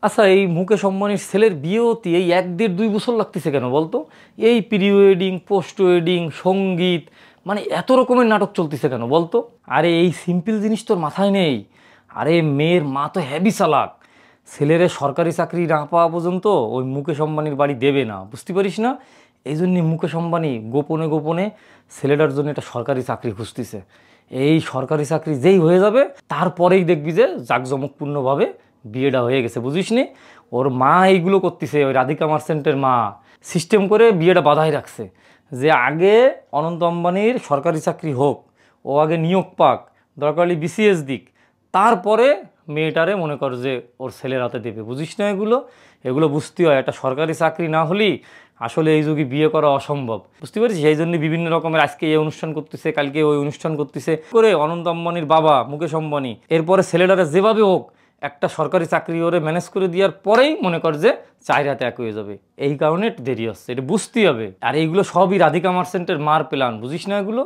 আচ্ছা, এই মুকেশ আম্বানির ছেলের বিয়ে হতে এই 1-1.5-2 বছর লাগতেছে কেন বলতো? এই প্রি ওয়েডিং, পোস্ট ওয়েডিং, সঙ্গীত, মানে এত রকমের নাটক চলতেছে কেন বলতো? আরে এই সিম্পল জিনিস তোর মাথায় নেই? আরে মেয়ের মা তো হেভি চালাক। ছেলেরে সরকারি চাকরি না পাওয়া পর্যন্ত ওই মুকেশ আম্বানির বাড়ি দেবে না, বুঝতে পারিস না? এই জন্যে মুকেশ আম্বানি গোপনে গোপনে ছেলেটার জন্য একটা সরকারি চাকরি খুঁজতেছে। এই সরকারি চাকরি যেই হয়ে যাবে তারপরেই দেখবি যে জাঁকজমকপূর্ণভাবে বিয়েটা হয়ে গেছে, বুঝিস নি? ওর মা এইগুলো করতেছে, ওই রাধিকা মার্চেন্টের মা সিস্টেম করে বিয়েটা বাধাই রাখছে যে আগে অনন্ত আম্বানির সরকারি চাকরি হোক, ও আগে নিয়োগ পাক, দরকার হলে বিসিএস দিক, তারপরে মেয়েটারে মনে কর যে ওর ছেলের হাতে দেবে, বুঝিস না? এগুলো এগুলো বুঝতে হয়। একটা সরকারি চাকরি না হলেই আসলে এই যুগে বিয়ে করা অসম্ভব, বুঝতে পারছিস? সেই জন্য বিভিন্ন রকমের আজকে এই অনুষ্ঠান করতেছে, কালকে ওই অনুষ্ঠান করতেছে করে অনন্ত আম্বানির বাবা মুকেশ আম্বানি এরপরে ছেলেটারা যেভাবে হোক একটা সরকারি চাকরি ওরে ম্যানেজ করে দেওয়ার পরেই মনে কর যে চায়ের হাতে এক হয়ে যাবে। এই কারণে দেরি হচ্ছে, এটা বুঝতেই হবে। আর এইগুলো সবই রাধিকা মার্চেন্টের মার প্ল্যান, বুঝিস না এগুলো?